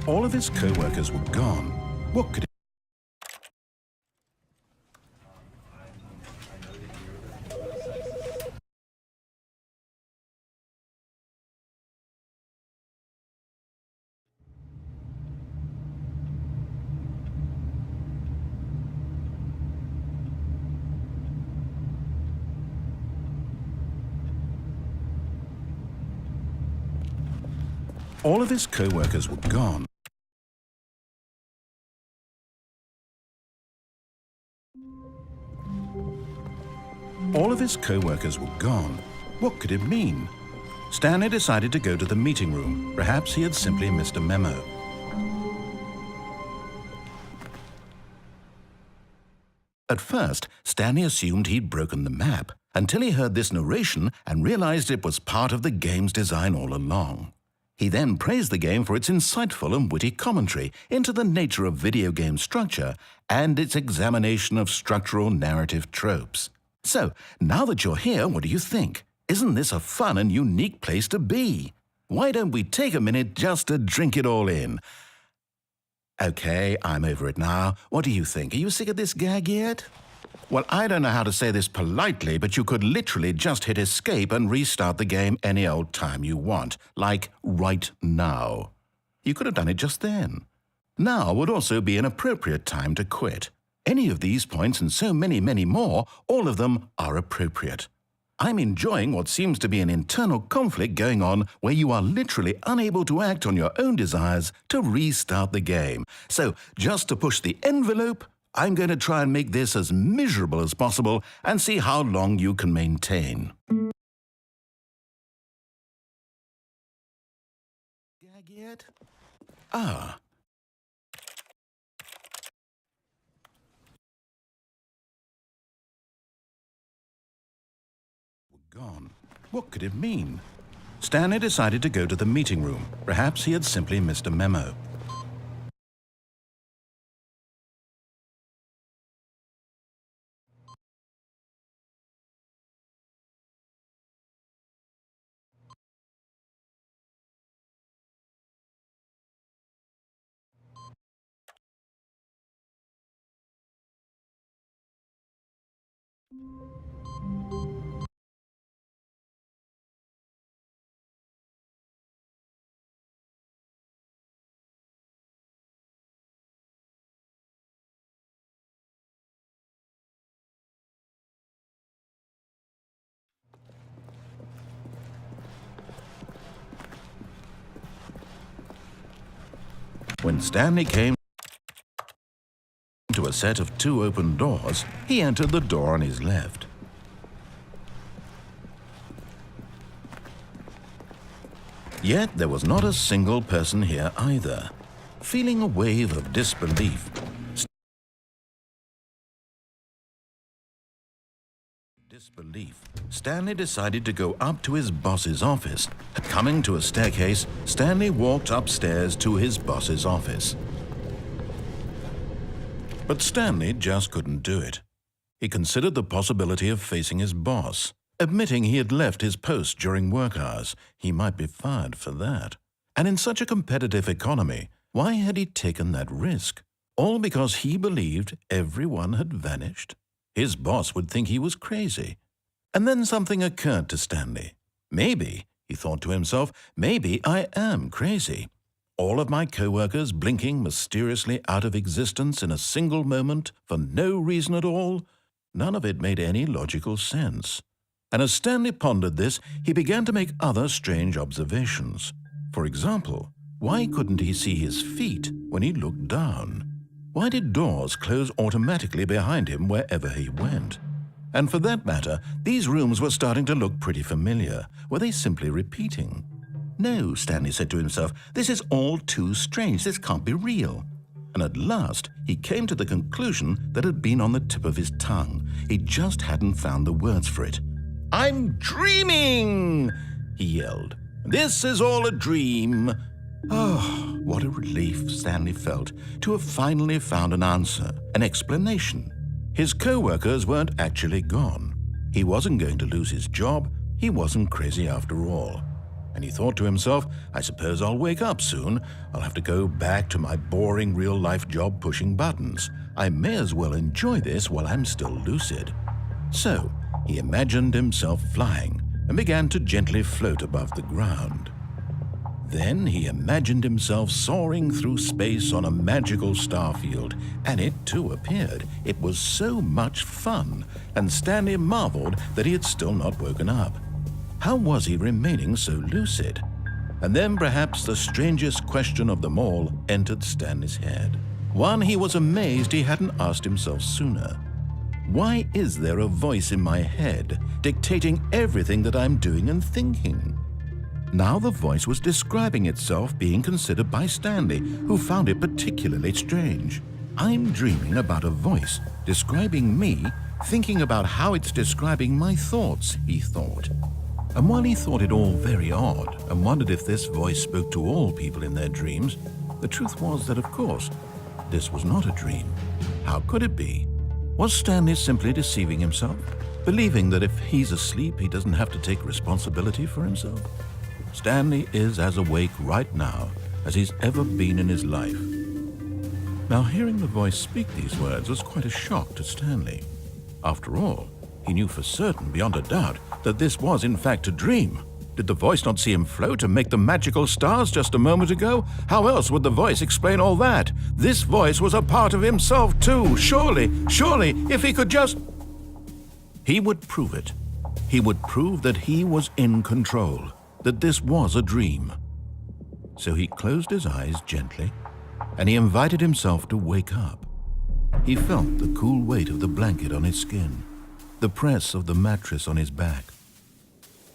All of his co-workers were gone. What could it... All of his co-workers were gone. All of his co-workers were gone. What could it mean? Stanley decided to go to the meeting room. Perhaps he had simply missed a memo. At first, Stanley assumed he'd broken the map, until he heard this narration and realized it was part of the game's design all along. He then praised the game for its insightful and witty commentary into the nature of video game structure and its examination of structural narrative tropes. So, now that you're here, what do you think? Isn't this a fun and unique place to be? Why don't we take a minute just to drink it all in? Okay, I'm over it now. What do you think? Are you sick of this gag yet? Well, I don't know how to say this politely, but you could literally just hit escape and restart the game any old time you want, like right now. You could have done it just then. Now would also be an appropriate time to quit. Any of these points and so many, many more, all of them are appropriate. I'm enjoying what seems to be an internal conflict going on where you are literally unable to act on your own desires to restart the game. So, just to push the envelope, I'm going to try and make this as miserable as possible and see how long you can maintain. Gag yet? Ah. Gone. What could it mean? Stanley decided to go to the meeting room. Perhaps he had simply missed a memo. When Stanley came to a set of 2 open doors, he entered the door on his left. Yet there was not a single person here either. Feeling a wave of disbelief, Stanley decided to go up to his boss's office. Coming to a staircase, Stanley walked upstairs to his boss's office. But Stanley just couldn't do it. He considered the possibility of facing his boss. Admitting he had left his post during work hours, he might be fired for that. And in such a competitive economy, why had he taken that risk? All because he believed everyone had vanished? His boss would think he was crazy. And then something occurred to Stanley. Maybe, he thought to himself, maybe I am crazy. All of my co-workers blinking mysteriously out of existence in a single moment for no reason at all? None of it made any logical sense. And as Stanley pondered this, he began to make other strange observations. For example, why couldn't he see his feet when he looked down? Why did doors close automatically behind him wherever he went? And for that matter, these rooms were starting to look pretty familiar. Were they simply repeating? No, Stanley said to himself, this is all too strange. This can't be real. And at last, he came to the conclusion that had been on the tip of his tongue. He just hadn't found the words for it. "I'm dreaming!" he yelled. "This is all a dream." Oh, what a relief Stanley felt to have finally found an answer, an explanation. His co-workers weren't actually gone. He wasn't going to lose his job. He wasn't crazy after all. And he thought to himself, I suppose I'll wake up soon. I'll have to go back to my boring real-life job pushing buttons. I may as well enjoy this while I'm still lucid. So he imagined himself flying and began to gently float above the ground. Then he imagined himself soaring through space on a magical starfield, and it too appeared. It was so much fun, and Stanley marveled that he had still not woken up. How was he remaining so lucid? And then perhaps the strangest question of them all entered Stanley's head. One he was amazed he hadn't asked himself sooner. Why is there a voice in my head dictating everything that I'm doing and thinking? Now the voice was describing itself being considered by Stanley, who found it particularly strange. I'm dreaming about a voice describing me, thinking about how it's describing my thoughts, he thought. And while he thought it all very odd and wondered if this voice spoke to all people in their dreams, the truth was that, of course, this was not a dream. How could it be? Was Stanley simply deceiving himself, believing that if he's asleep, he doesn't have to take responsibility for himself? Stanley is as awake right now as he's ever been in his life. Now, hearing the voice speak these words was quite a shock to Stanley. After all, he knew for certain, beyond a doubt, that this was in fact a dream. Did the voice not see him float and make the magical stars just a moment ago? How else would the voice explain all that? This voice was a part of himself too. Surely, if he could just... He would prove it. He would prove that he was in control, that this was a dream. So he closed his eyes gently, and he invited himself to wake up. He felt the cool weight of the blanket on his skin, the press of the mattress on his back,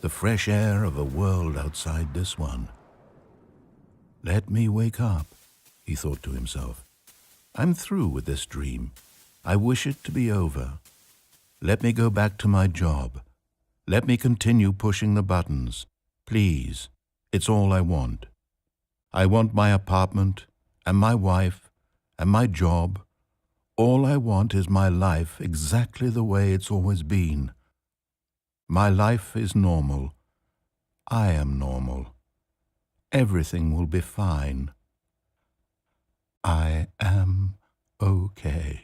the fresh air of a world outside this one. Let me wake up, he thought to himself. I'm through with this dream. I wish it to be over. Let me go back to my job. Let me continue pushing the buttons. Please, it's all I want. I want my apartment and my wife and my job. All I want is my life exactly the way it's always been. My life is normal. I am normal. Everything will be fine. I am okay.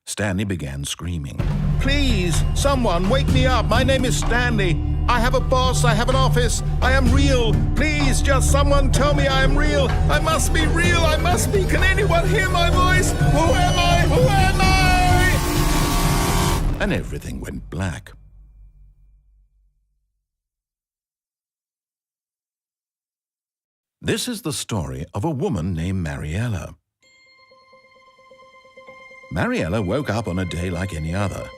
Stanley began screaming. Please, someone, wake me up. My name is Stanley. I have a boss. I have an office. I am real. Please, just someone tell me I am real. I must be real. I must be. Can anyone hear my voice? Who am I? Who am I? And everything went black. This is the story of a woman named Mariella. Mariella woke up on a day like any other.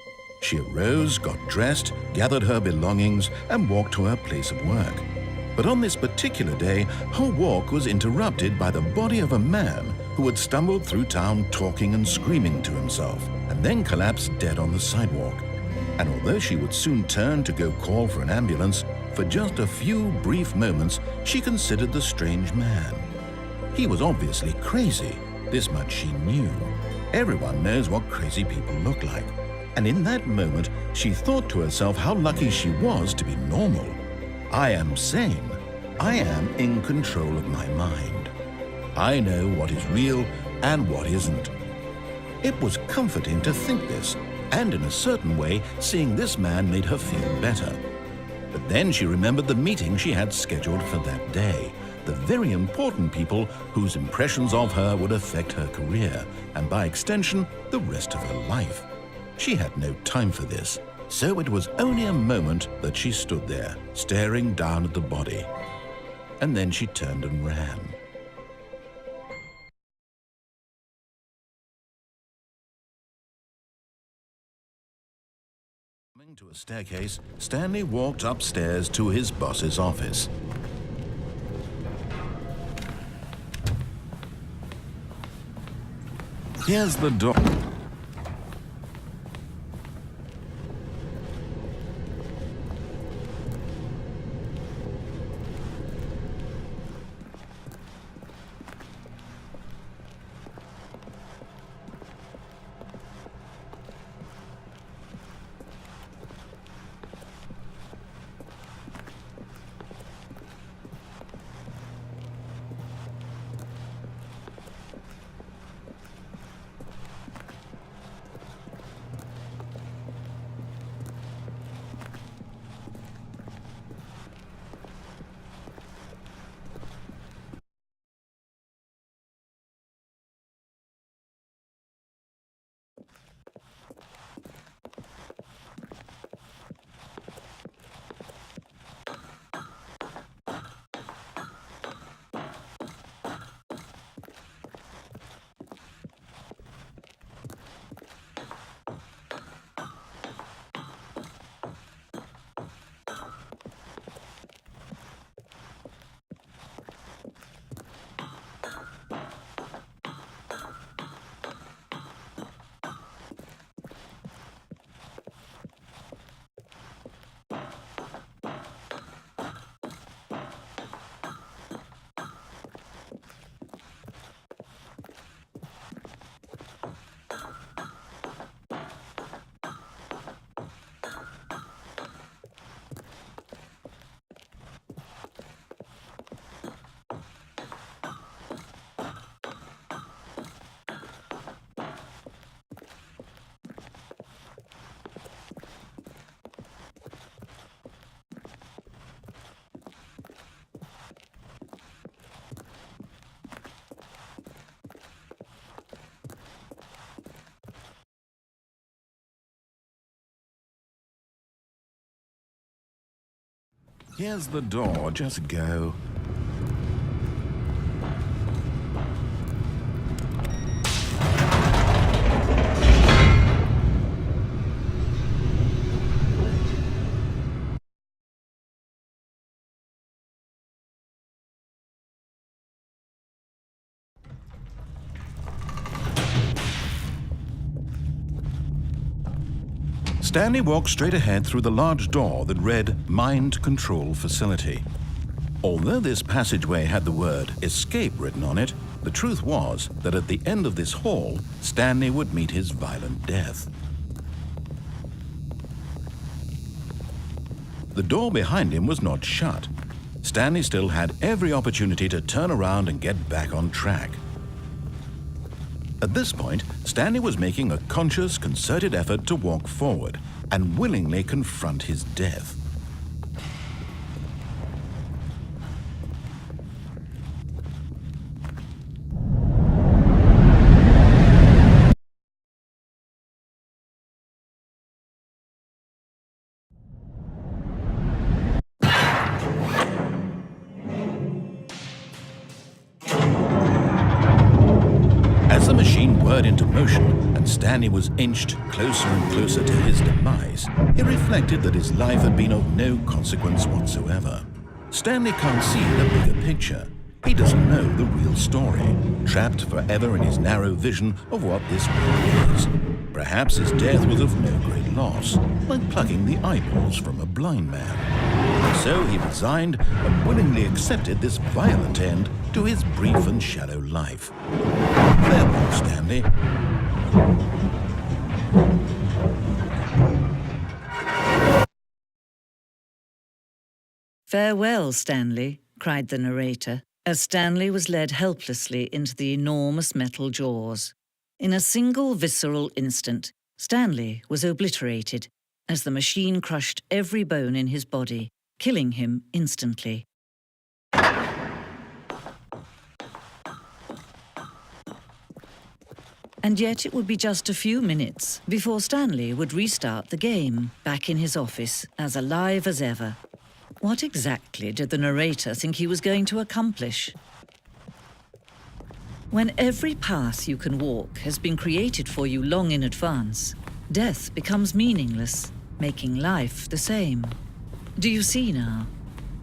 She arose, got dressed, gathered her belongings, and walked to her place of work. But on this particular day, her walk was interrupted by the body of a man who had stumbled through town talking and screaming to himself, and then collapsed dead on the sidewalk. And although she would soon turn to go call for an ambulance, for just a few brief moments, she considered the strange man. He was obviously crazy. This much she knew. Everyone knows what crazy people look like. And in that moment, she thought to herself how lucky she was to be normal. I am sane. I am in control of my mind. I know what is real and what isn't. It was comforting to think this, and in a certain way, seeing this man made her feel better. But then she remembered the meeting she had scheduled for that day, the very important people whose impressions of her would affect her career, and by extension, the rest of her life. She had no time for this, so it was only a moment that she stood there, staring down at the body. And then she turned and ran. Coming to a staircase, Stanley walked upstairs to his boss's office. Here's the door. Here's the door, just go. Stanley walked straight ahead through the large door that read Mind Control Facility. Although this passageway had the word Escape written on it, the truth was that at the end of this hall, Stanley would meet his violent death. The door behind him was not shut. Stanley still had every opportunity to turn around and get back on track. At this point, Stanley was making a conscious, concerted effort to walk forward and willingly confront his death. As the machine whirred into motion and Stanley was inched closer and closer to his demise, he reflected that his life had been of no consequence whatsoever. Stanley can't see the bigger picture. He doesn't know the real story, trapped forever in his narrow vision of what this world is. Perhaps his death was of no great loss, like plucking the eyeballs from a blind man. And so he resigned and willingly accepted this violent end to his brief and shallow life. Farewell, Stanley. "Farewell, Stanley," cried the narrator, as Stanley was led helplessly into the enormous metal jaws. In a single visceral instant, Stanley was obliterated as the machine crushed every bone in his body, killing him instantly. And yet it would be just a few minutes before Stanley would restart the game, back in his office, as alive as ever. What exactly did the narrator think he was going to accomplish? When every path you can walk has been created for you long in advance, death becomes meaningless, making life the same. Do you see now?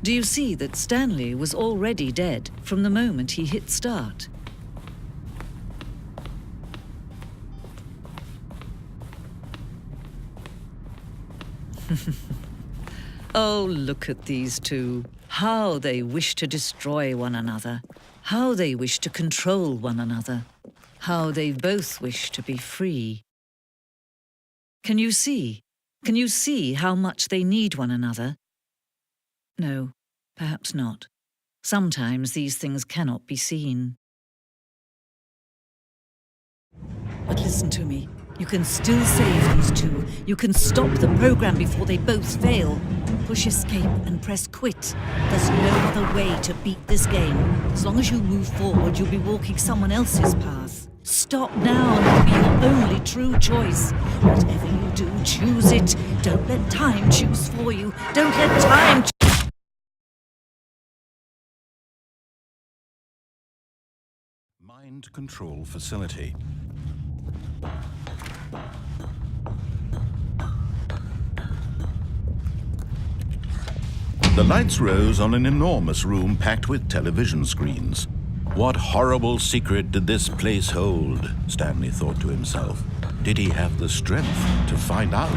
Do you see that Stanley was already dead from the moment he hit start? Oh, look at these two. How they wish to destroy one another. How they wish to control one another. How they both wish to be free. Can you see? Can you see how much they need one another? No, perhaps not. Sometimes these things cannot be seen. But listen to me. You can still save these two. You can stop the program before they both fail. Push escape and press quit. There's no other way to beat this game. As long as you move forward, you'll be walking someone else's path. Stop now and it'll be your only true choice. Whatever you do, choose it. Don't let time choose for you. Don't let time choose. Mind Control Facility. The lights rose on an enormous room packed with television screens. What horrible secret did this place hold? Stanley thought to himself. Did he have the strength to find out?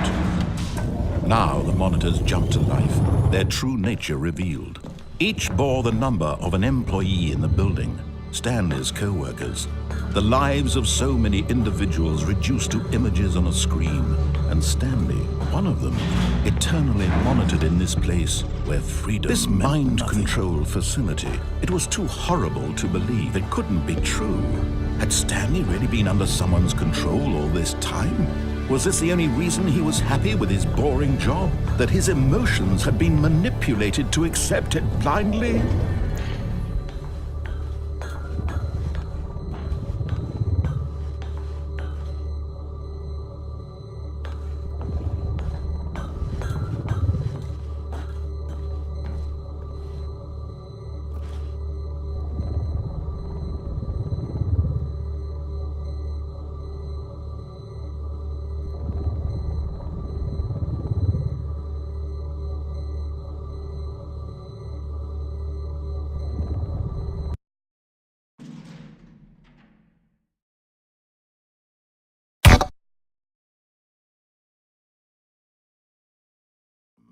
Now the monitors jumped to life, their true nature revealed. Each bore the number of an employee in the building, Stanley's co-workers. The lives of so many individuals reduced to images on a screen, and Stanley, one of them, eternally monitored in this place where freedom. This mind control facility, it was too horrible to believe. It couldn't be true. Had Stanley really been under someone's control all this time? Was this the only reason he was happy with his boring job? That his emotions had been manipulated to accept it blindly?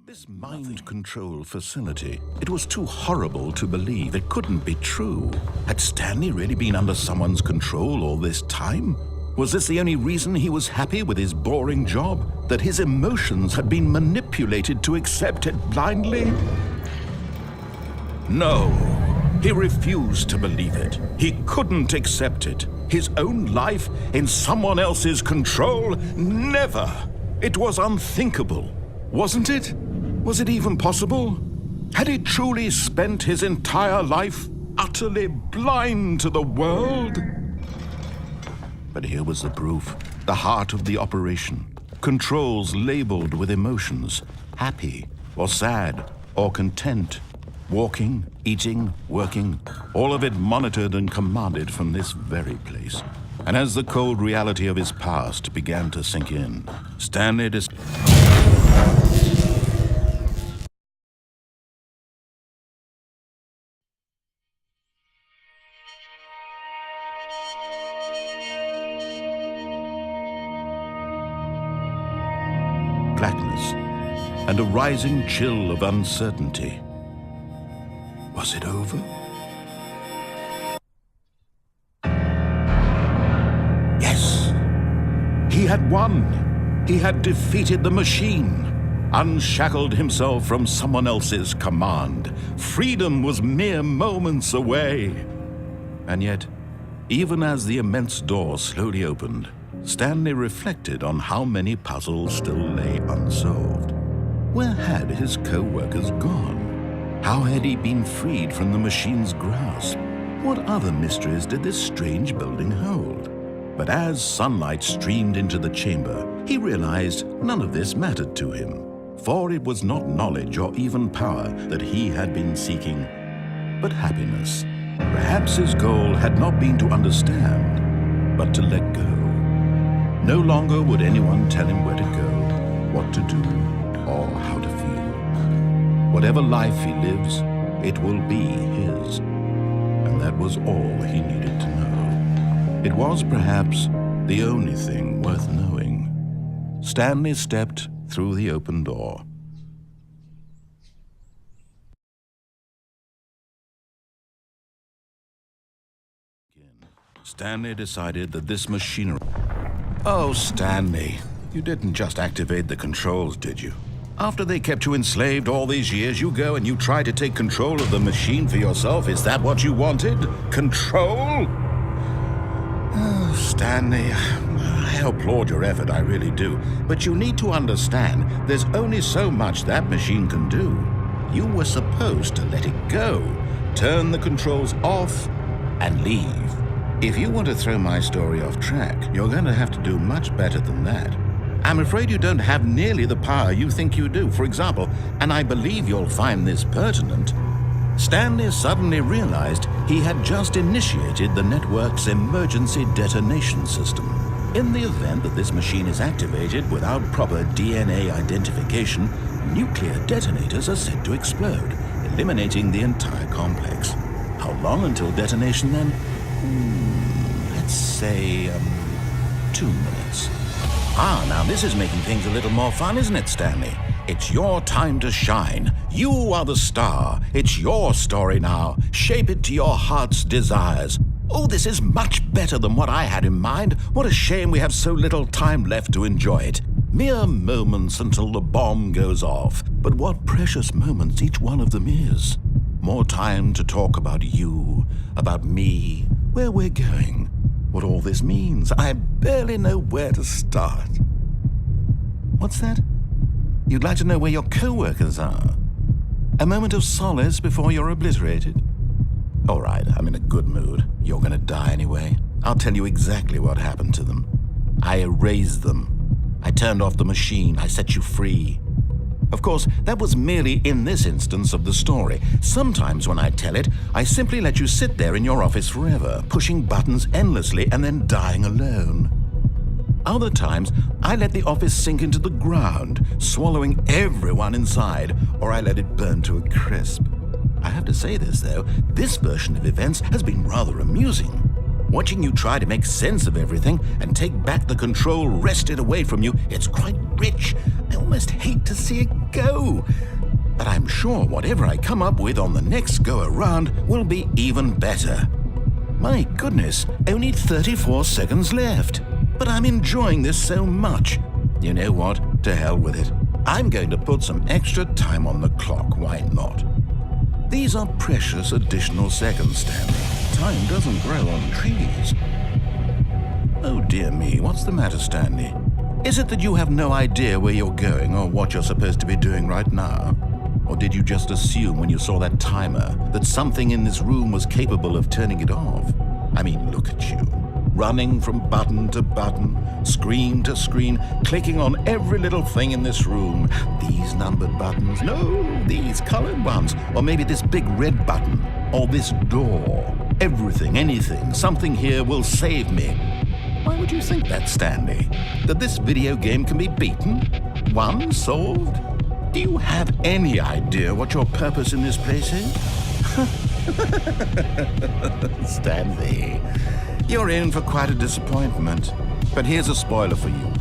This mind control facility, it was too horrible to believe. It couldn't be true. Had Stanley really been under someone's control all this time? Was this the only reason he was happy with his boring job? That his emotions had been manipulated to accept it blindly? No, he refused to believe it. He couldn't accept it. His own life in someone else's control? Never! It was unthinkable, wasn't it? Was it even possible? Had he truly spent his entire life utterly blind to the world? But here was the proof, the heart of the operation. Controls labeled with emotions, happy or sad or content. Walking, eating, working, all of it monitored and commanded from this very place. And as the cold reality of his past began to sink in, Stanley blackness and a rising chill of uncertainty. Was it over? Yes! He had won! He had defeated the machine, unshackled himself from someone else's command. Freedom was mere moments away. And yet, even as the immense door slowly opened, Stanley reflected on how many puzzles still lay unsolved. Where had his co-workers gone? How had he been freed from the machine's grasp? What other mysteries did this strange building hold? But as sunlight streamed into the chamber, he realized none of this mattered to him, for it was not knowledge or even power that he had been seeking, but happiness. Perhaps his goal had not been to understand, but to let go. No longer would anyone tell him where to go, what to do, or how to feel. Whatever life he lives, it will be his. And that was all he needed to know. It was perhaps the only thing worth knowing. Stanley stepped through the open door. Stanley decided that this machinery... Oh, Stanley, you didn't just activate the controls, did you? After they kept you enslaved all these years, you go and you try to take control of the machine for yourself. Is that what you wanted? Control? Oh, Stanley, I applaud your effort, I really do. But you need to understand, there's only so much that machine can do. You were supposed to let it go, turn the controls off, and leave. If you want to throw my story off track, you're going to have to do much better than that. I'm afraid you don't have nearly the power you think you do. For example, and I believe you'll find this pertinent, Stanley suddenly realized he had just initiated the network's emergency detonation system. In the event that this machine is activated without proper DNA identification, nuclear detonators are said to explode, eliminating the entire complex. How long until detonation then? Let's say, 2 minutes. Now this is making things a little more fun, isn't it, Stanley? It's your time to shine. You are the star. It's your story now. Shape it to your heart's desires. Oh, this is much better than what I had in mind. What a shame we have so little time left to enjoy it. Mere moments until the bomb goes off. But what precious moments each one of them is. More time to talk about you, about me, where we're going. What all this means. I barely know where to start. What's that? You'd like to know where your co-workers are? A moment of solace before you're obliterated? All right, I'm in a good mood. You're gonna die anyway. I'll tell you exactly what happened to them. I erased them. I turned off the machine. I set you free. Of course, that was merely in this instance of the story. Sometimes when I tell it, I simply let you sit there in your office forever, pushing buttons endlessly and then dying alone. Other times, I let the office sink into the ground, swallowing everyone inside, or I let it burn to a crisp. I have to say this, though, this version of events has been rather amusing. Watching you try to make sense of everything and take back the control wrested away from you, it's quite rich. I almost hate to see it go. But I'm sure whatever I come up with on the next go-around will be even better. My goodness, only 34 seconds left. But I'm enjoying this so much. You know what? To hell with it. I'm going to put some extra time on the clock, why not? These are precious additional seconds, Stanley. Time doesn't grow on trees. Oh dear me, what's the matter, Stanley? Is it that you have no idea where you're going or what you're supposed to be doing right now? Or did you just assume when you saw that timer that something in this room was capable of turning it off? I mean, look at you. Running from button to button, screen to screen, clicking on every little thing in this room. These numbered buttons, no, these colored ones, or maybe this big red button, or this door. Everything, anything, something here will save me. Why would you think that, Stanley? That this video game can be beaten? Won? Solved? Do you have any idea what your purpose in this place is? Stanley, you're in for quite a disappointment. But here's a spoiler for you.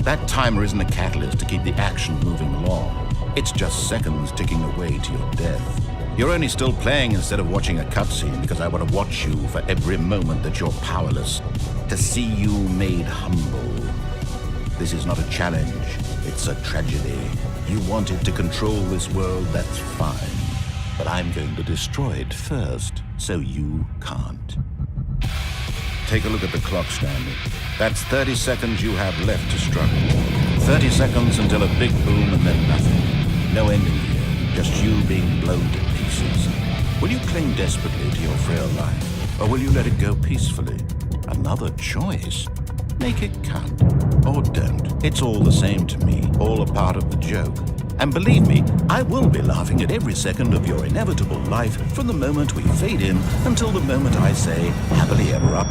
That timer isn't a catalyst to keep the action moving along. It's just seconds ticking away to your death. You're only still playing instead of watching a cutscene because I want to watch you for every moment that you're powerless, to see you made humble. This is not a challenge, it's a tragedy. You wanted to control this world, that's fine. But I'm going to destroy it first, so you can't. Take a look at the clock, Stanley. That's 30 seconds you have left to struggle. 30 seconds until a big boom and then nothing. No ending here, just you being blown to pieces. Will you cling desperately to your frail life, or will you let it go peacefully? Another choice. Make it count, or don't. It's all the same to me, all a part of the joke. And believe me, I will be laughing at every second of your inevitable life from the moment we fade in until the moment I say, happily ever up.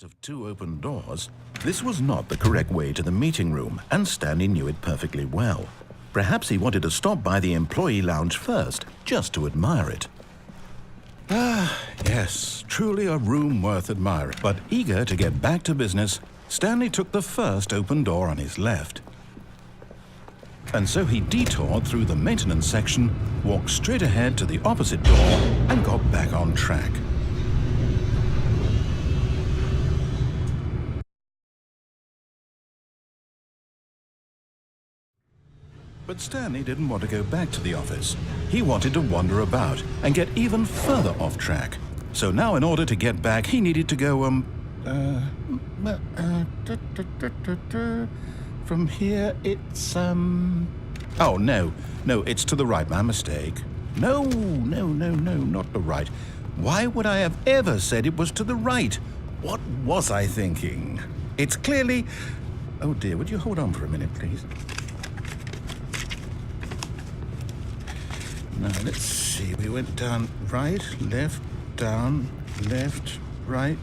Of two open doors, this was not the correct way to the meeting room, and Stanley knew it perfectly well. Perhaps he wanted to stop by the employee lounge first, just to admire it. Ah, yes, truly a room worth admiring. But eager to get back to business, Stanley took the first open door on his left. And so he detoured through the maintenance section, walked straight ahead to the opposite door, and got back on track. But Stanley didn't want to go back to the office. He wanted to wander about and get even further off track. So now in order to get back, he needed to go, from here it's, oh, no, it's to the right, my mistake. No, not the right. Why would I have ever said it was to the right? What was I thinking? It's clearly, oh dear, would you hold on for a minute, please? Now, let's see. We went down right, left, down, left, right.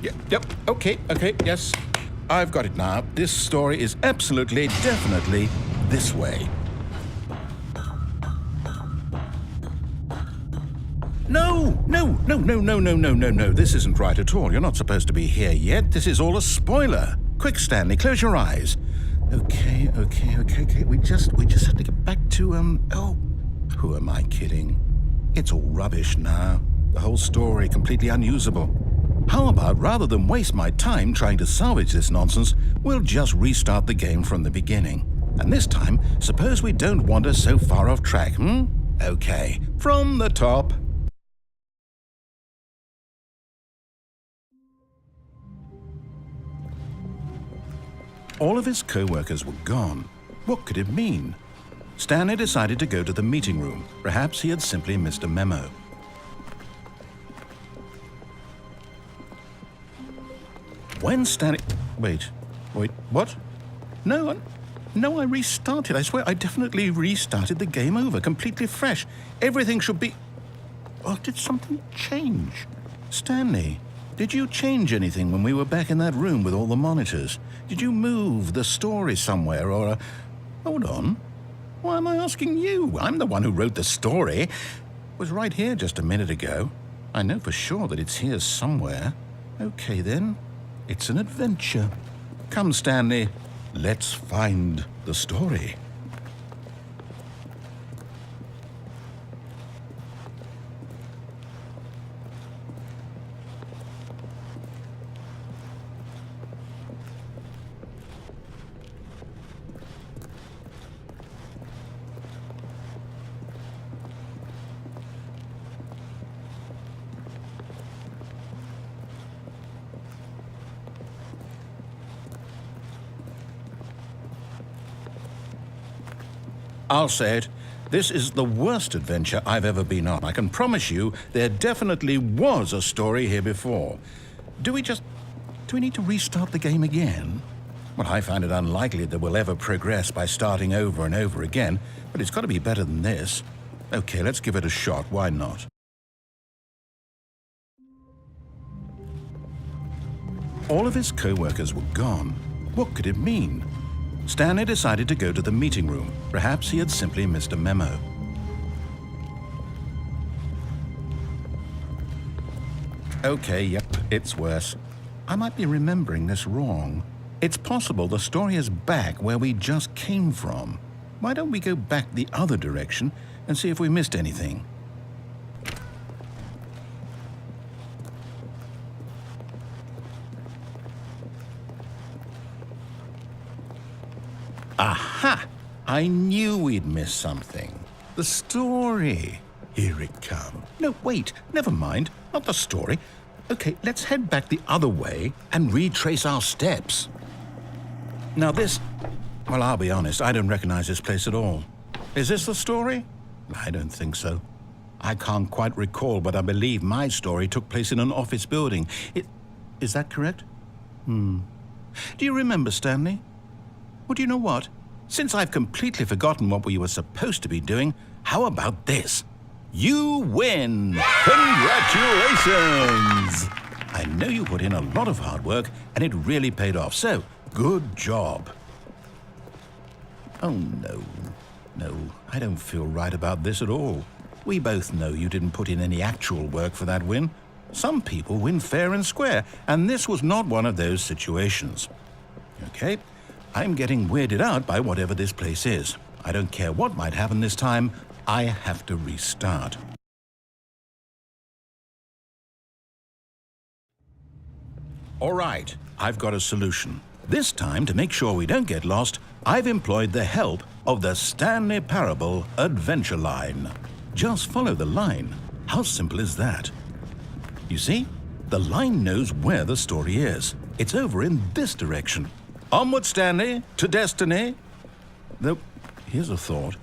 Yep, okay, yes. I've got it now. This story is absolutely, definitely this way. No. This isn't right at all. You're not supposed to be here yet. This is all a spoiler. Quick, Stanley, close your eyes. Okay. We just have to get back to, oh. Who am I kidding? It's all rubbish now. The whole story completely unusable. How about, rather than waste my time trying to salvage this nonsense, we'll just restart the game from the beginning. And this time, suppose we don't wander so far off track, Okay, from the top. All of his co-workers were gone. What could it mean? Stanley decided to go to the meeting room. Perhaps he had simply missed a memo. When Stanley... Wait, what? No, I restarted. I swear I definitely restarted the game over, completely fresh. Everything should be... Or did something change? Stanley, did you change anything when we were back in that room with all the monitors? Did you move the story somewhere, or... Hold on. Why am I asking you? I'm the one who wrote the story. It was right here just a minute ago. I know for sure that it's here somewhere. Okay, then. It's an adventure. Come, Stanley. Let's find the story. I'll say it. This is the worst adventure I've ever been on. I can promise you there definitely was a story here before. Do we need to restart the game again? Well, I find it unlikely that we'll ever progress by starting over and over again, but it's got to be better than this. Okay, let's give it a shot. Why not? All of his co-workers were gone. What could it mean? Stanley decided to go to the meeting room. Perhaps he had simply missed a memo. Okay, yep, it's worse. I might be remembering this wrong. It's possible the story is back where we just came from. Why don't we go back the other direction and see if we missed anything? Aha! I knew we'd miss something. The story. Here it comes. No, wait, never mind. Not the story. Okay, let's head back the other way and retrace our steps. Now well, I'll be honest, I don't recognize this place at all. Is this the story? I don't think so. I can't quite recall, but I believe my story took place in an office building. Is that correct? Do you remember, Stanley? Well, do you know what? Since I've completely forgotten what we were supposed to be doing, how about this? You win! Congratulations! I know you put in a lot of hard work, and it really paid off, so good job. Oh, no. No, I don't feel right about this at all. We both know you didn't put in any actual work for that win. Some people win fair and square, and this was not one of those situations. Okay? I'm getting weirded out by whatever this place is. I don't care what might happen this time. I have to restart. All right, I've got a solution. This time, to make sure we don't get lost, I've employed the help of the Stanley Parable Adventure Line. Just follow the line. How simple is that? You see, the line knows where the story is. It's over in this direction. Onward, Stanley, to destiny. Though, here's a thought.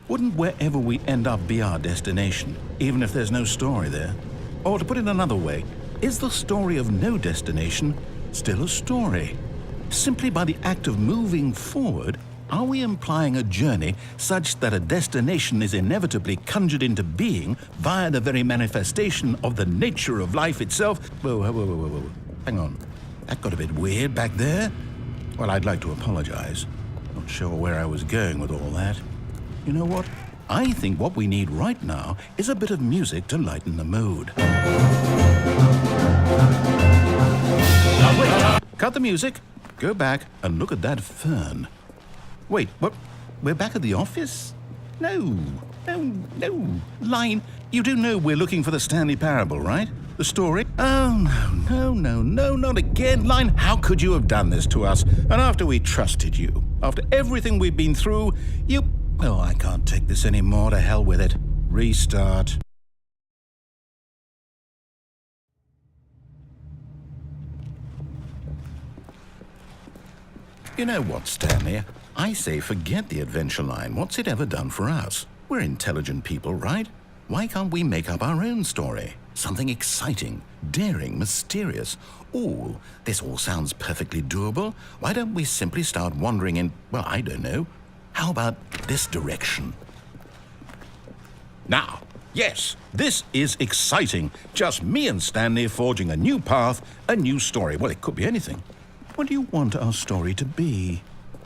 Wouldn't wherever we end up be our destination, even if there's no story there? Or to put it another way, is the story of no destination still a story? Simply by the act of moving forward, are we implying a journey such that a destination is inevitably conjured into being via the very manifestation of the nature of life itself? Whoa. Hang on. That got a bit weird back there. Well, I'd like to apologize. Not sure where I was going with all that. You know what? I think what we need right now is a bit of music to lighten the mood. Now wait! Cut the music, go back and look at that fern. Wait, what? We're back at the office? No. Line, you do know we're looking for the Stanley Parable, right? The story? Oh, no, not again. Line, how could you have done this to us? And after we trusted you, after everything we've been through, Oh, I can't take this anymore. To hell with it. Restart. You know what, Stanley? I say forget the adventure line. What's it ever done for us? We're intelligent people, right? Why can't we make up our own story? Something exciting, daring, mysterious. Ooh, this all sounds perfectly doable. Why don't we simply start wandering in, well, I don't know. How about this direction? Now, yes, this is exciting. Just me and Stanley forging a new path, a new story. Well, it could be anything. What do you want our story to be?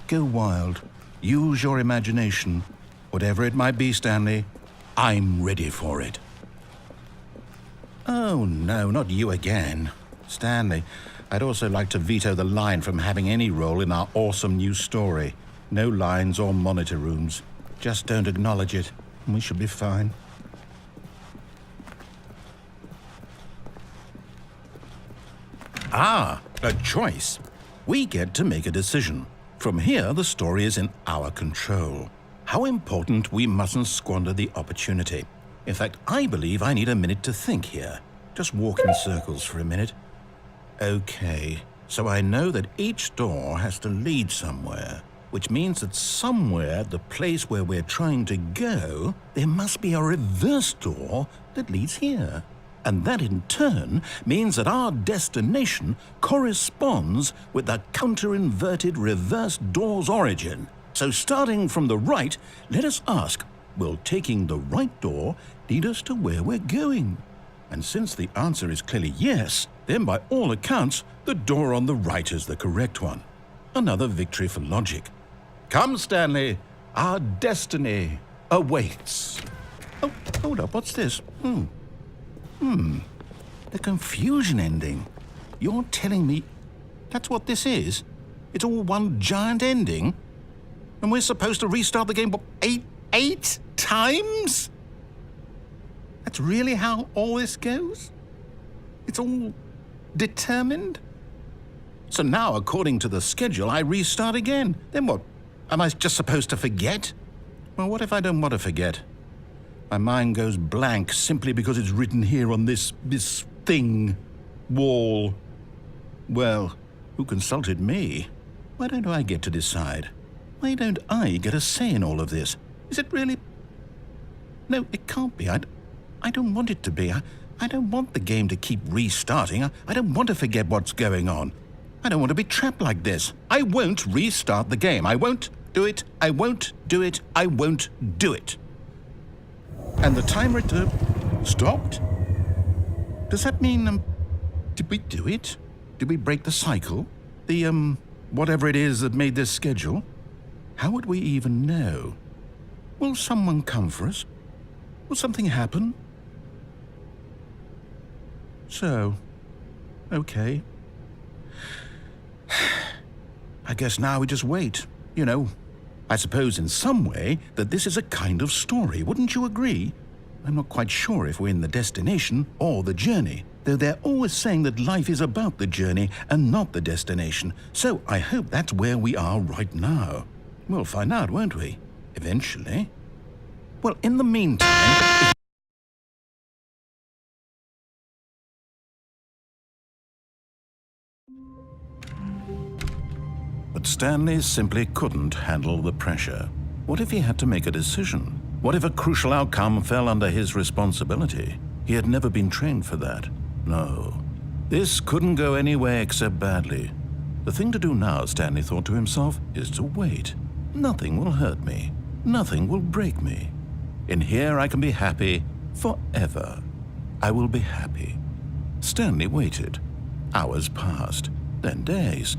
Go wild. Use your imagination. Whatever it might be, Stanley, I'm ready for it. Oh, no, not you again. Stanley, I'd also like to veto the line from having any role in our awesome new story. No lines or monitor rooms. Just don't acknowledge it, and we should be fine. Ah, a choice. We get to make a decision. From here, the story is in our control. How important, we mustn't squander the opportunity. In fact, I believe I need a minute to think here. Just walk in circles for a minute. Okay, so I know that each door has to lead somewhere, which means that somewhere, the place where we're trying to go, there must be a reverse door that leads here. And that in turn means that our destination corresponds with the counter-inverted reverse door's origin. So starting from the right, let us ask, will taking the right door lead us to where we're going? And since the answer is clearly yes, then by all accounts, the door on the right is the correct one. Another victory for logic. Come, Stanley, our destiny awaits. Oh, hold up, what's this? The confusion ending. You're telling me that's what this is? It's all one giant ending? And we're supposed to restart the game, what, eight times? That's really how all this goes? It's all determined? So now, according to the schedule, I restart again. Then what? Am I just supposed to forget? Well, what if I don't want to forget? My mind goes blank simply because it's written here on this thing, wall. Well, who consulted me? Why don't I get to decide? Why don't I get a say in all of this? Is it really? No, it can't be. I don't want it to be. I don't want the game to keep restarting. I don't want to forget what's going on. I don't want to be trapped like this. I won't restart the game. I won't do it. I won't do it. I won't do it. And the timer stopped? Does that mean, did we do it? Did we break the cycle? The, whatever it is that made this schedule? How would we even know? Will someone come for us? Will something happen? So, okay. I guess now we just wait, you know. I suppose in some way that this is a kind of story, wouldn't you agree? I'm not quite sure if we're in the destination or the journey, though they're always saying that life is about the journey and not the destination, so I hope that's where we are right now. We'll find out, won't we? Eventually. Well, in the meantime... But Stanley simply couldn't handle the pressure. What if he had to make a decision? What if a crucial outcome fell under his responsibility? He had never been trained for that. No. This couldn't go anywhere except badly. The thing to do now, Stanley thought to himself, is to wait. Nothing will hurt me. Nothing will break me. In here I can be happy forever. I will be happy. Stanley waited. Hours passed, then days.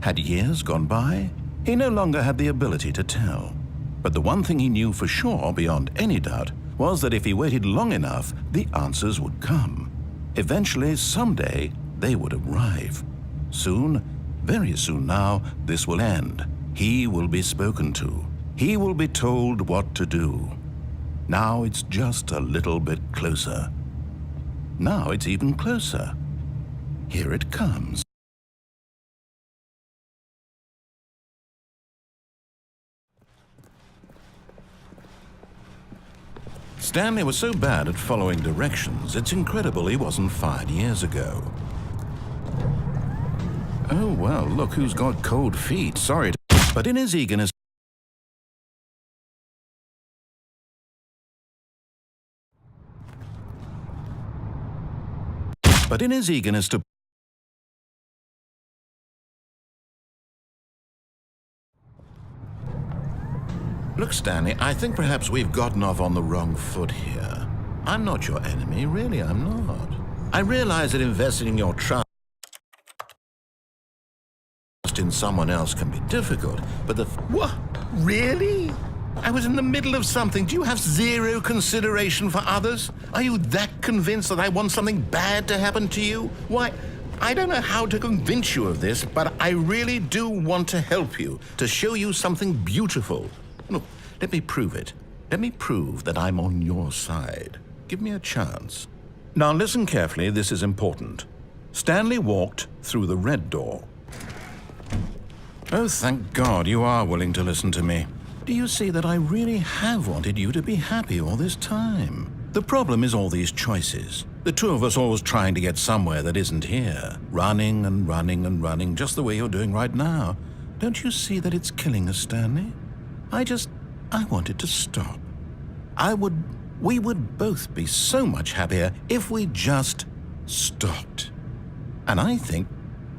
Had years gone by? He no longer had the ability to tell. But the one thing he knew for sure, beyond any doubt, was that if he waited long enough, the answers would come. Eventually, someday, they would arrive. Soon, very soon now, this will end. He will be spoken to. He will be told what to do. Now it's just a little bit closer. Now it's even closer. Here it comes. Stanley was so bad at following directions, it's incredible he wasn't fired years ago. Oh, well, look who's got cold feet. Sorry to... But in his eagerness... to... Look, Stanley, I think perhaps we've gotten off on the wrong foot here. I'm not your enemy, really, I'm not. I realize that investing in your trust trust in someone else can be difficult, but What? Really? I was in the middle of something. Do you have zero consideration for others? Are you that convinced that I want something bad to happen to you? Why, I don't know how to convince you of this, but I really do want to help you, to show you something beautiful. Look, let me prove it. Let me prove that I'm on your side. Give me a chance. Now listen carefully, this is important. Stanley walked through the red door. Oh, thank God you are willing to listen to me. Do you see that I really have wanted you to be happy all this time? The problem is all these choices. The two of us always trying to get somewhere that isn't here. Running and running and running, just the way you're doing right now. Don't you see that it's killing us, Stanley? I want it to stop. We would both be so much happier if we just stopped. And I think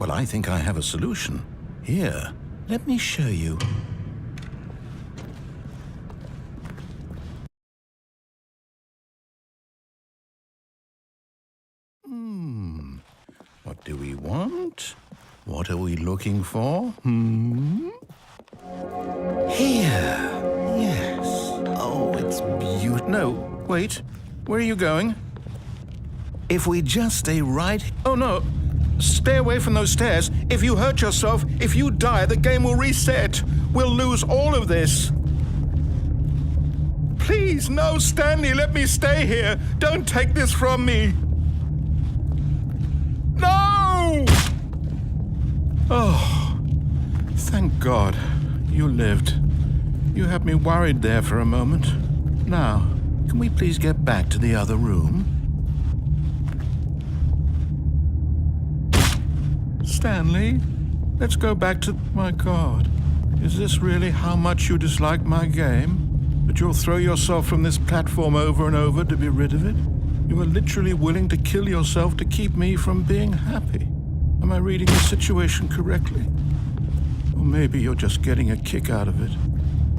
I have a solution. Here, let me show you. What do we want? What are we looking for? Here. Yes. Oh, it's beautiful. No, wait. Where are you going? If we just stay right... Oh, no. Stay away from those stairs. If you hurt yourself, if you die, the game will reset. We'll lose all of this. Please, no, Stanley, let me stay here. Don't take this from me. No! Oh, thank God you lived. You had me worried there for a moment. Now, can we please get back to the other room? Stanley, let's go back to... My God, is this really how much you dislike my game? That you'll throw yourself from this platform over and over to be rid of it? You are literally willing to kill yourself to keep me from being happy. Am I reading the situation correctly? Or maybe you're just getting a kick out of it.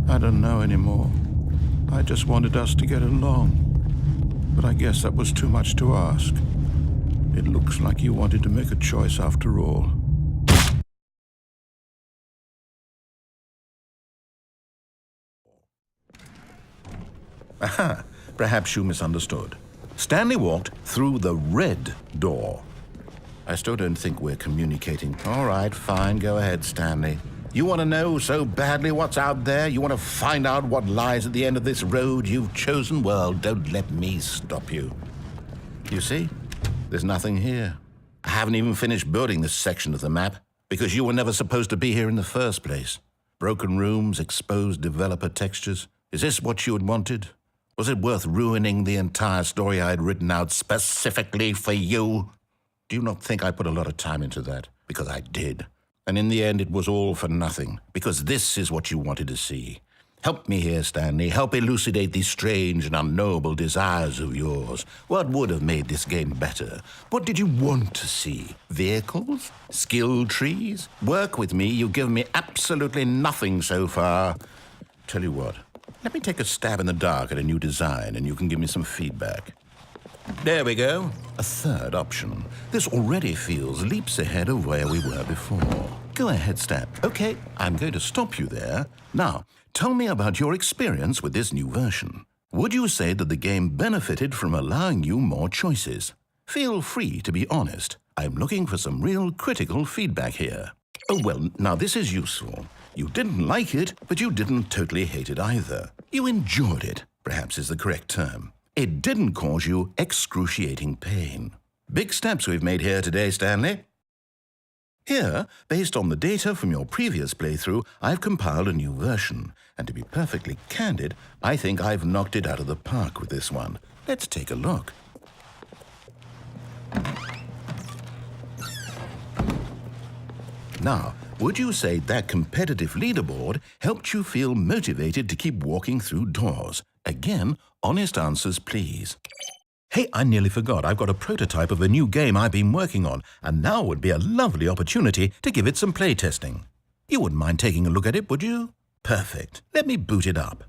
I don't know anymore. I just wanted us to get along. But I guess that was too much to ask. It looks like you wanted to make a choice after all. Aha, perhaps you misunderstood. Stanley walked through the red door. I still don't think we're communicating. All right, fine, go ahead, Stanley. You want to know so badly what's out there? You want to find out what lies at the end of this road you've chosen? Well, don't let me stop you. You see, there's nothing here. I haven't even finished building this section of the map because you were never supposed to be here in the first place. Broken rooms, exposed developer textures. Is this what you had wanted? Was it worth ruining the entire story I had written out specifically for you? Do you not think I put a lot of time into that? Because I did. And in the end, it was all for nothing. Because this is what you wanted to see. Help me here, Stanley. Help elucidate these strange and unknowable desires of yours. What would have made this game better? What did you want to see? Vehicles? Skill trees? Work with me. You've given me absolutely nothing so far. Tell you what. Let me take a stab in the dark at a new design, and you can give me some feedback. There we go. A third option. This already feels leaps ahead of where we were before. Go ahead, Stan. Okay, I'm going to stop you there. Now, tell me about your experience with this new version. Would you say that the game benefited from allowing you more choices? Feel free to be honest. I'm looking for some real critical feedback here. Oh, well, now this is useful. You didn't like it, but you didn't totally hate it either. You enjoyed it, perhaps is the correct term. It didn't cause you excruciating pain. Big steps we've made here today, Stanley. Here, based on the data from your previous playthrough, I've compiled a new version. And to be perfectly candid, I think I've knocked it out of the park with this one. Let's take a look. Now, would you say that competitive leaderboard helped you feel motivated to keep walking through doors? Again, honest answers, please. Hey, I nearly forgot. I've got a prototype of a new game I've been working on, and now would be a lovely opportunity to give it some playtesting. You wouldn't mind taking a look at it, would you? Perfect. Let me boot it up.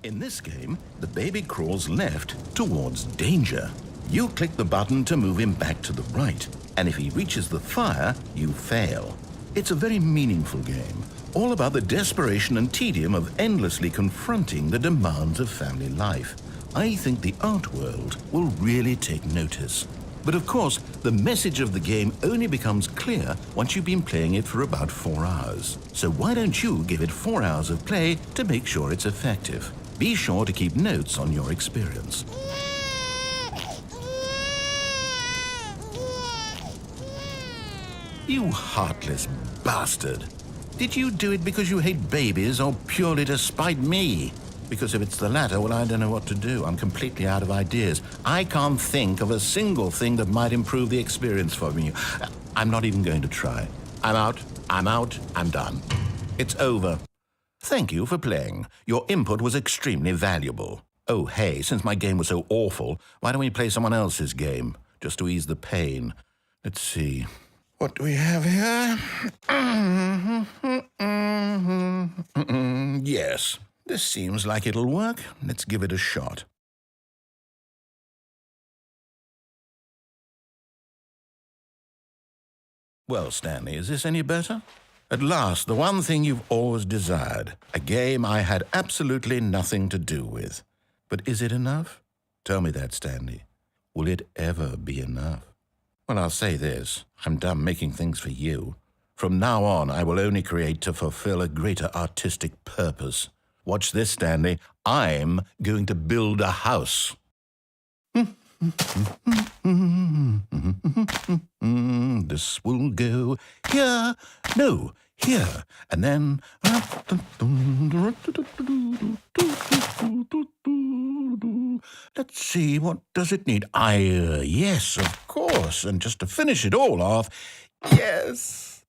In this game, the baby crawls left towards danger. You click the button to move him back to the right. and if he reaches the fire, you fail. It's a very meaningful game, all about the desperation and tedium of endlessly confronting the demands of family life. I think the art world will really take notice. But of course, the message of the game only becomes clear once you've been playing it for about 4 hours. So why don't you give it 4 hours of play to make sure it's effective? Be sure to keep notes on your experience. You heartless bastard. Did you do it because you hate babies or purely to spite me? Because if it's the latter, well, I don't know what to do. I'm completely out of ideas. I can't think of a single thing that might improve the experience for me. I'm not even going to try. I'm out, I'm done. It's over. Thank you for playing. Your input was extremely valuable. Oh, hey, since my game was so awful, why don't we play someone else's game, just to ease the pain? Let's see. What do we have here? Yes, this seems like it'll work. Let's give it a shot. Well, Stanley, is this any better? At last, the one thing you've always desired. A game I had absolutely nothing to do with. But is it enough? Tell me that, Stanley. Will it ever be enough? Well, I'll say this. I'm done making things for you. From now on, I will only create to fulfill a greater artistic purpose. Watch this, Stanley. I'm going to build a house. This will go here. No, here. And then... Let's see, what does it need? Yes, of course. And just to finish it all off, yes,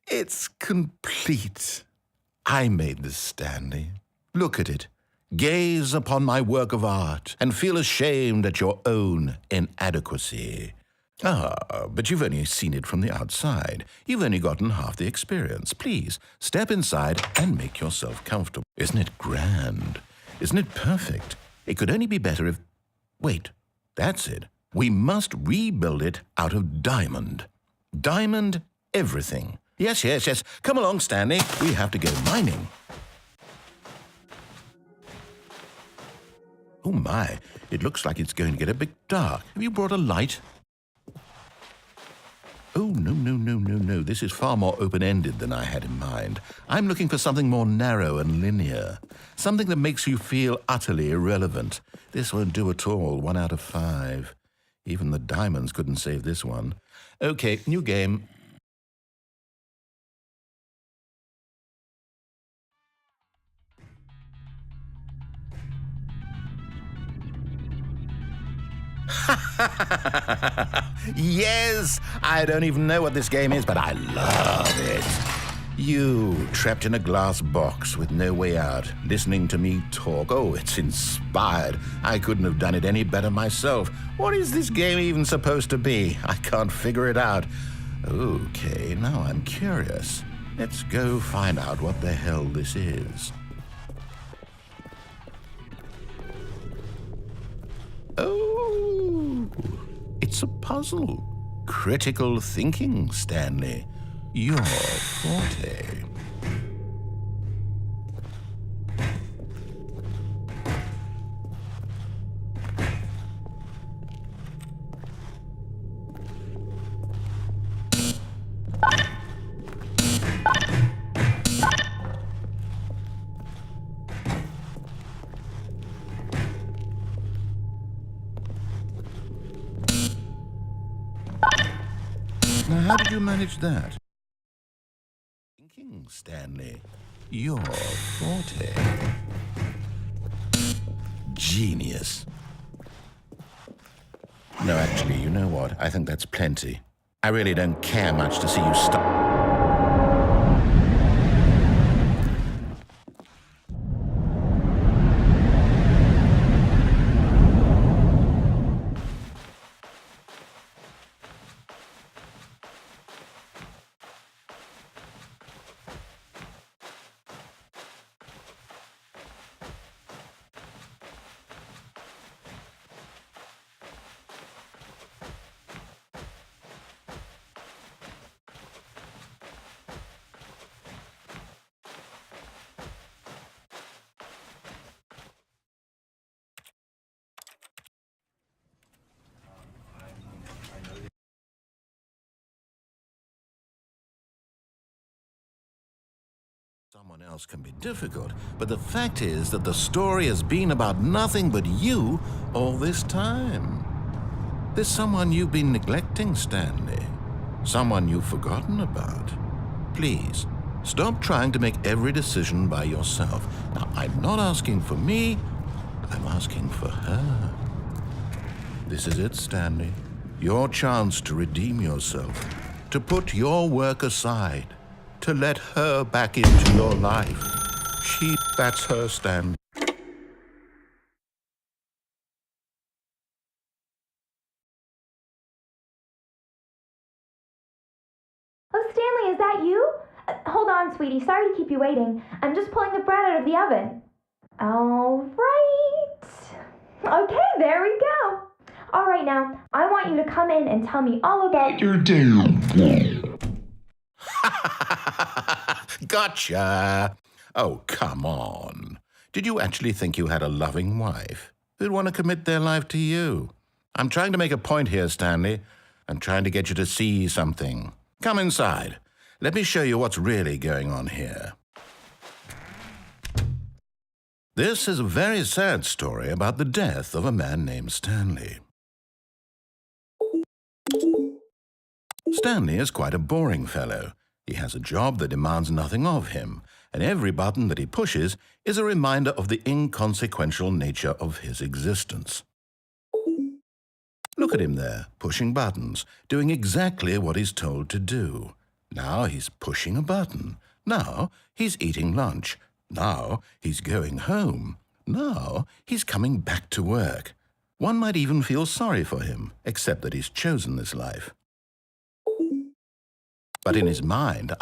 it's complete. I made this, Stanley. Look at it. Gaze upon my work of art and feel ashamed at your own inadequacy. But you've only seen it from the outside. You've only gotten half the experience. Please, step inside and make yourself comfortable. Isn't it grand? Isn't it perfect? It could only be better if... Wait, that's it. We must rebuild it out of diamond. Diamond everything. Yes. Come along, Stanley. We have to go mining. Oh my, it looks like it's going to get a bit dark. Have you brought a light? Oh, no. This is far more open-ended than I had in mind. I'm looking for something more narrow and linear. Something that makes you feel utterly irrelevant. This won't do at all. 1 out of 5. Even the diamonds couldn't save this one. Okay, new game. Yes! I don't even know what this game is, but I love it. You, trapped in a glass box with no way out, listening to me talk. Oh, it's inspired. I couldn't have done it any better myself. What is this game even supposed to be? I can't figure it out. Okay, now I'm curious. Let's go find out what the hell this is. Oh, it's a puzzle. Critical thinking, Stanley. Your forte. Now, how did you manage that? Thinking, Stanley. Your forte. Genius. No, actually, you know what? I think that's plenty. I really don't care much to see you stop. Someone else can be difficult, but the fact is that the story has been about nothing but you all this time. There's someone you've been neglecting, Stanley. Someone you've forgotten about. Please, stop trying to make every decision by yourself. Now, I'm not asking for me, I'm asking for her. This is it, Stanley. Your chance to redeem yourself, to put your work aside, to let her back into your life. That's her, Stanley. Oh, Stanley, is that you? Hold on, sweetie. Sorry to keep you waiting. I'm just pulling the bread out of the oven. All right. Okay, there we go. All right, now, I want you to come in and tell me all about your day. Gotcha. Oh, come on. Did you actually think you had a loving wife who'd want to commit their life to you? I'm trying to make a point here, Stanley. I'm trying to get you to see something. Come inside. Let me show you what's really going on here. This is a very sad story about the death of a man named Stanley. Stanley is quite a boring fellow. He has a job that demands nothing of him, and every button that he pushes is a reminder of the inconsequential nature of his existence. Look at him there, pushing buttons, doing exactly what he's told to do. Now he's pushing a button. Now he's eating lunch. Now he's going home. Now he's coming back to work. One might even feel sorry for him, except that he's chosen this life. But in his mind,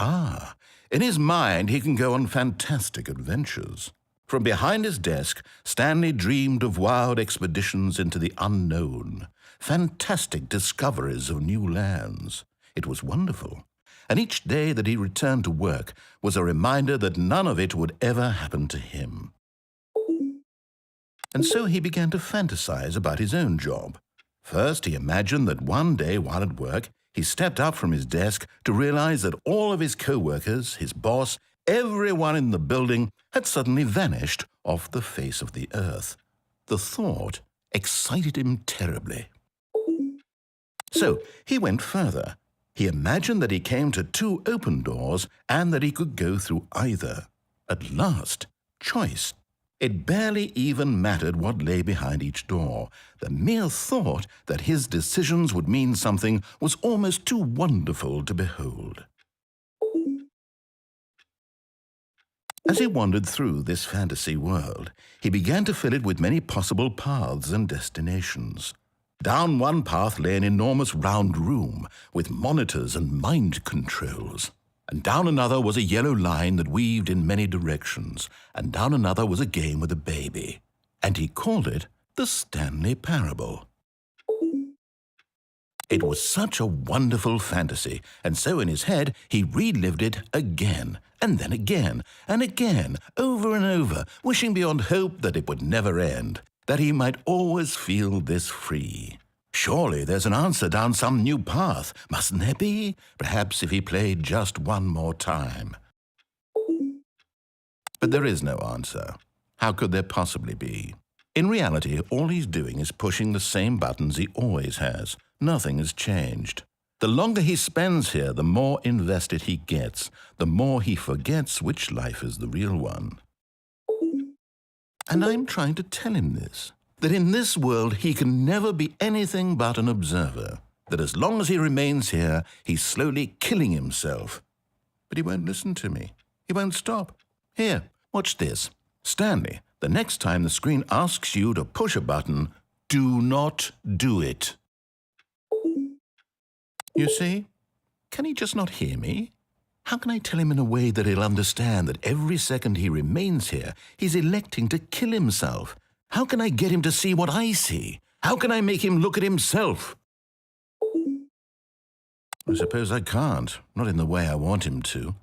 he can go on fantastic adventures. From behind his desk, Stanley dreamed of wild expeditions into the unknown, fantastic discoveries of new lands. It was wonderful, and each day that he returned to work was a reminder that none of it would ever happen to him. And so he began to fantasize about his own job. First, he imagined that one day while at work, he stepped up from his desk to realize that all of his co-workers, his boss, everyone in the building had suddenly vanished off the face of the earth. The thought excited him terribly. So he went further. He imagined that he came to 2 open doors and that he could go through either. At last, choice. It barely even mattered what lay behind each door. The mere thought that his decisions would mean something was almost too wonderful to behold. As he wandered through this fantasy world, he began to fill it with many possible paths and destinations. Down one path lay an enormous round room with monitors and mind controls. And down another was a yellow line that weaved in many directions, and down another was a game with a baby. And he called it the Stanley Parable. It was such a wonderful fantasy, and so in his head he relived it again, and then again, and again, over and over, wishing beyond hope that it would never end, that he might always feel this free. Surely there's an answer down some new path, mustn't there be? Perhaps if he played just one more time. But there is no answer. How could there possibly be? In reality, all he's doing is pushing the same buttons he always has. Nothing has changed. The longer he spends here, the more invested he gets, the more he forgets which life is the real one. And I'm trying to tell him this, that in this world he can never be anything but an observer, that as long as he remains here, he's slowly killing himself. But he won't listen to me. He won't stop. Here, watch this. Stanley, the next time the screen asks you to push a button, do not do it. You see? Can he just not hear me? How can I tell him in a way that he'll understand that every second he remains here, he's electing to kill himself? How can I get him to see what I see? How can I make him look at himself? I suppose I can't, not in the way I want him to.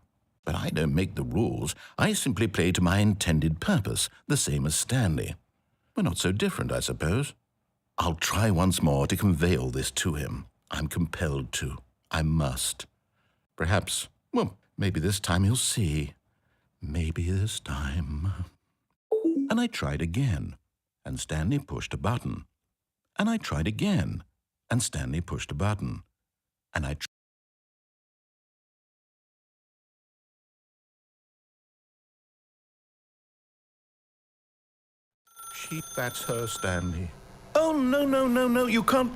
But I don't make the rules. I simply play to my intended purpose, the same as Stanley. We're not so different, I suppose. I'll try once more to convey all this to him. I'm compelled to. I must. Perhaps, well, maybe this time he'll see. Maybe this time. And I tried again, and Stanley pushed a button. And I tried again, and Stanley pushed a button. And I That's her, Stanley. Oh, no, you can't.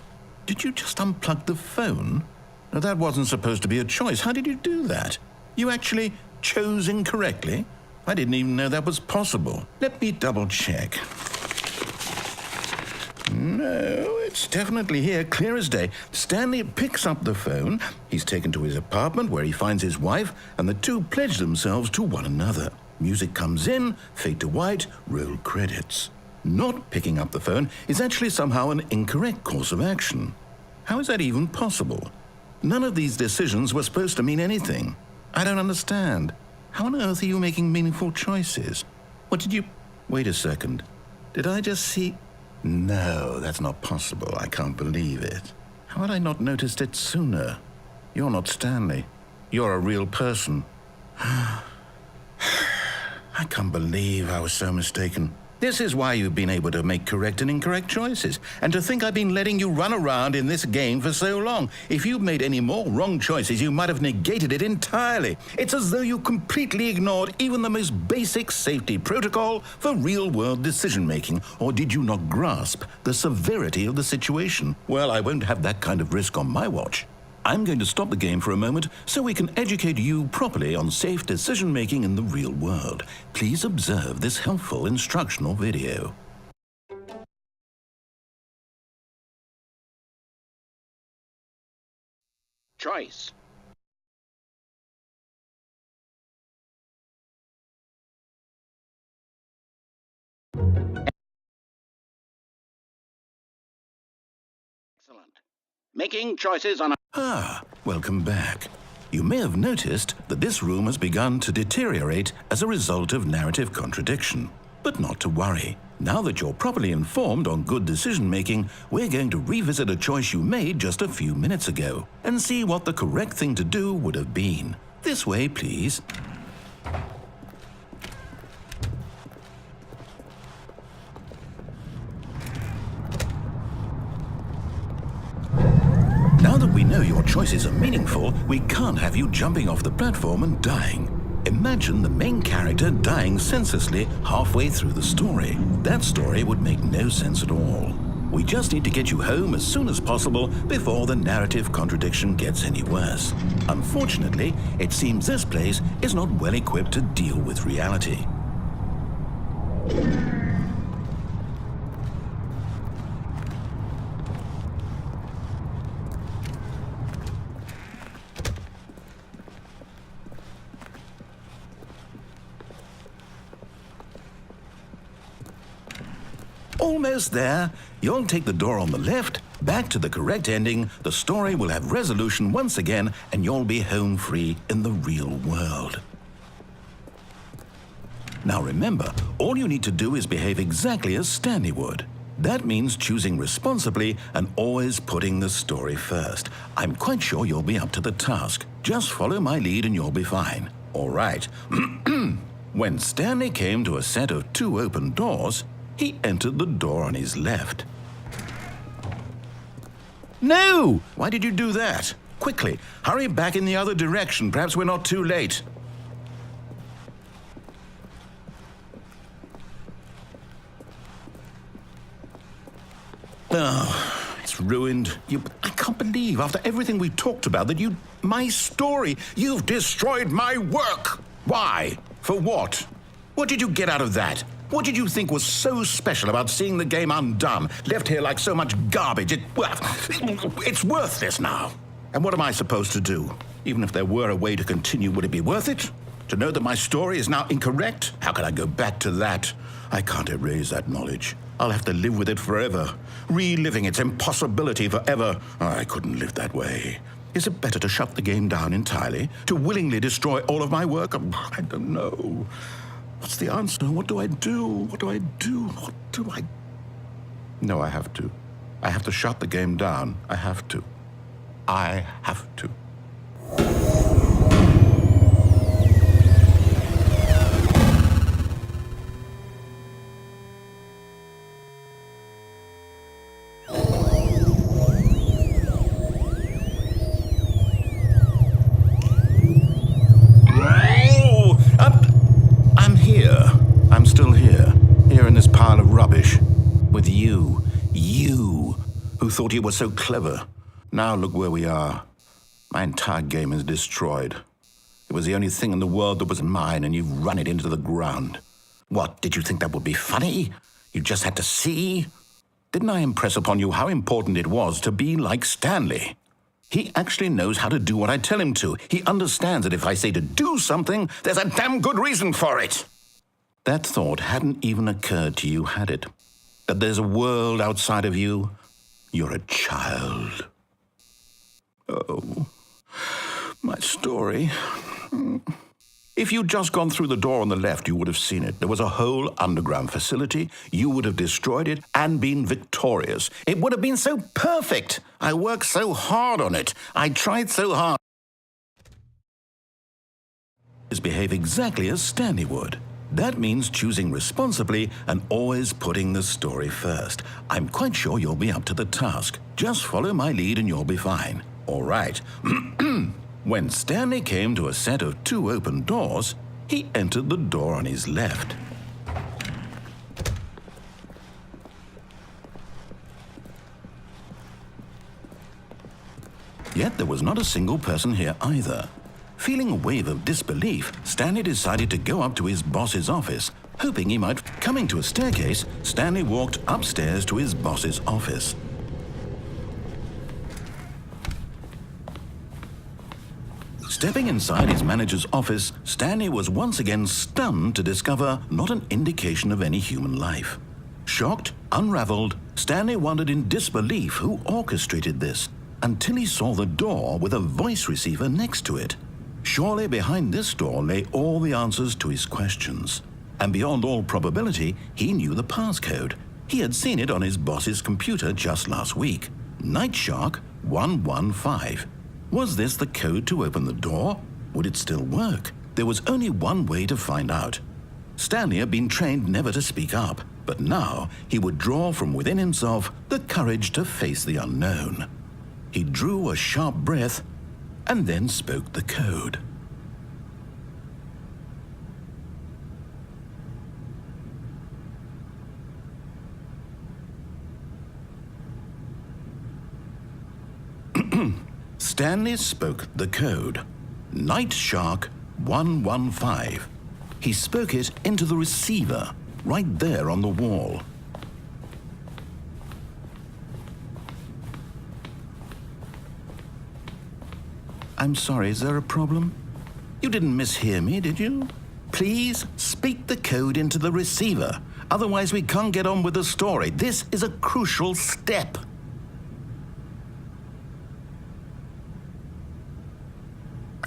Did you just unplug the phone? No, that wasn't supposed to be a choice. How did you do that? You actually chose incorrectly? I didn't even know that was possible. Let me double check. No, it's definitely here, clear as day. Stanley picks up the phone. He's taken to his apartment where he finds his wife, and the two pledge themselves to one another. Music comes in, fade to white, roll credits. Not picking up the phone is actually somehow an incorrect course of action. How is that even possible? None of these decisions were supposed to mean anything. I don't understand. How on earth are you making meaningful choices? What did you... Wait a second. Did I just see... No, that's not possible. I can't believe it. How had I not noticed it sooner? You're not Stanley. You're a real person. I can't believe I was so mistaken. This is why you've been able to make correct and incorrect choices. And to think I've been letting you run around in this game for so long. If you'd made any more wrong choices, you might have negated it entirely. It's as though you completely ignored even the most basic safety protocol for real-world decision-making. Or did you not grasp the severity of the situation? Well, I won't have that kind of risk on my watch. I'm going to stop the game for a moment so we can educate you properly on safe decision-making in the real world. Please observe this helpful instructional video. Choice. Excellent. Making choices on a... Welcome back. You may have noticed that this room has begun to deteriorate as a result of narrative contradiction. But not to worry. Now that you're properly informed on good decision-making, we're going to revisit a choice you made just a few minutes ago and see what the correct thing to do would have been. This way, please. Now that we know your choices are meaningful, we can't have you jumping off the platform and dying. Imagine the main character dying senselessly halfway through the story. That story would make no sense at all. We just need to get you home as soon as possible before the narrative contradiction gets any worse. Unfortunately, it seems this place is not well equipped to deal with reality. Almost there. You'll take the door on the left, back to the correct ending, the story will have resolution once again, and you'll be home free in the real world. Now remember, all you need to do is behave exactly as Stanley would. That means choosing responsibly and always putting the story first. I'm quite sure you'll be up to the task. Just follow my lead and you'll be fine. All right. When Stanley came to a set of 2 open doors, he entered the door on his left. No! Why did you do that? Quickly, hurry back in the other direction. Perhaps we're not too late. Oh, it's ruined. I can't believe, after everything we talked about, that my story, you've destroyed my work. Why? For what? What did you get out of that? What did you think was so special about seeing the game undone, left here like so much garbage? It's worthless now. And what am I supposed to do? Even if there were a way to continue, would it be worth it? To know that my story is now incorrect? How can I go back to that? I can't erase that knowledge. I'll have to live with it forever, reliving its impossibility forever. I couldn't live that way. Is it better to shut the game down entirely? To willingly destroy all of my work? I don't know. What's the answer? What do I do? What do I do? What do I... No, I have to. I have to shut the game down. I have to. I have to. who thought you were so clever. Now look where we are. My entire game is destroyed. It was the only thing in the world that was mine, and you've run it into the ground. What, did you think that would be funny? You just had to see? Didn't I impress upon you how important it was to be like Stanley? He actually knows how to do what I tell him to. He understands that if I say to do something, there's a damn good reason for it. That thought hadn't even occurred to you, had it? That there's a world outside of you? You're a child. Oh, my story. If you'd just gone through the door on the left, you would have seen it. There was a whole underground facility. You would have destroyed it and been victorious. It would have been so perfect. I worked so hard on it. I tried so hard. Behave exactly as Stanley would. That means choosing responsibly and always putting the story first. I'm quite sure you'll be up to the task. Just follow my lead and you'll be fine. All right. When Stanley came to a set of 2 open doors, he entered the door on his left. Yet there was not a single person here either. Feeling a wave of disbelief, Stanley decided to go up to his boss's office, hoping he might. Coming to a staircase, Stanley walked upstairs to his boss's office. Stepping inside his manager's office, Stanley was once again stunned to discover not an indication of any human life. Shocked, unraveled, Stanley wondered in disbelief who orchestrated this, until he saw the door with a voice receiver next to it. Surely behind this door lay all the answers to his questions. And beyond all probability, he knew the passcode. He had seen it on his boss's computer just last week. Nightshark 115. Was this the code to open the door? Would it still work? There was only one way to find out. Stanley had been trained never to speak up, but now he would draw from within himself the courage to face the unknown. He drew a sharp breath and then spoke the code. Stanley spoke the code. Nightshark 115. He spoke it into the receiver, right there on the wall. I'm sorry, is there a problem? You didn't mishear me, did you? Please speak the code into the receiver. Otherwise, we can't get on with the story. This is a crucial step.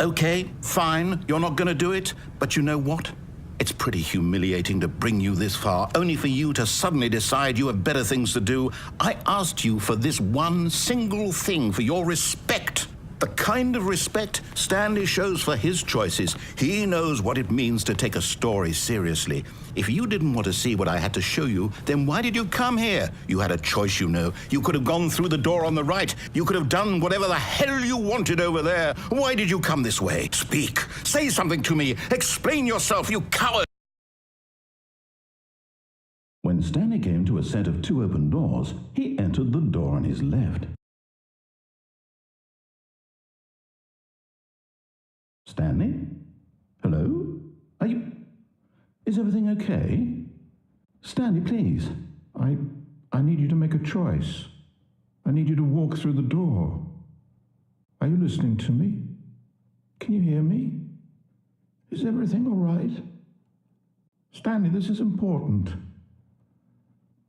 Okay, fine, you're not going to do it, but you know what? It's pretty humiliating to bring you this far, only for you to suddenly decide you have better things to do. I asked you for this one single thing, for your respect. The kind of respect Stanley shows for his choices. He knows what it means to take a story seriously. If you didn't want to see what I had to show you, then why did you come here? You had a choice, you know. You could have gone through the door on the right. You could have done whatever the hell you wanted over there. Why did you come this way? Speak. Say something to me. Explain yourself, you coward. When Stanley came to a set of 2 open doors, he entered the door on his left. Stanley? Hello? Are you... Is everything okay? Stanley, please. I need you to make a choice. I need you to walk through the door. Are you listening to me? Can you hear me? Is everything all right? Stanley, this is important.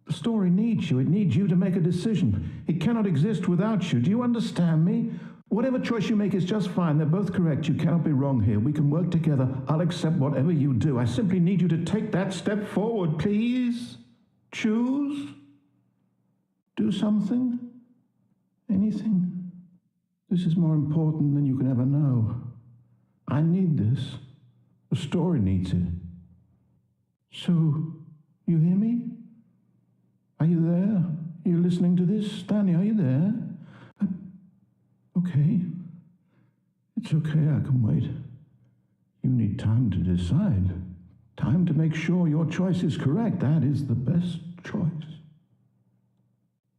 The story needs you. It needs you to make a decision. It cannot exist without you. Do you understand me? Whatever choice you make is just fine. They're both correct. You cannot be wrong here. We can work together. I'll accept whatever you do. I simply need you to take that step forward, please. Choose. Do something. Anything. This is more important than you can ever know. I need this. The story needs it. So, you hear me? Are you there? Are you listening to this? Stanley, are you there? Okay. It's okay, I can wait. You need time to decide. Time to make sure your choice is correct. That is the best choice.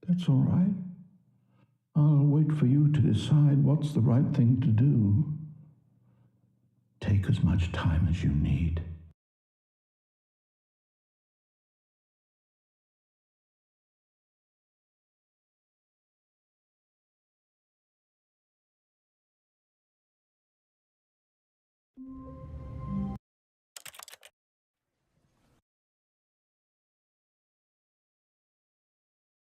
That's all right. wait for you to decide what's the right thing to do. Take as much time as you need.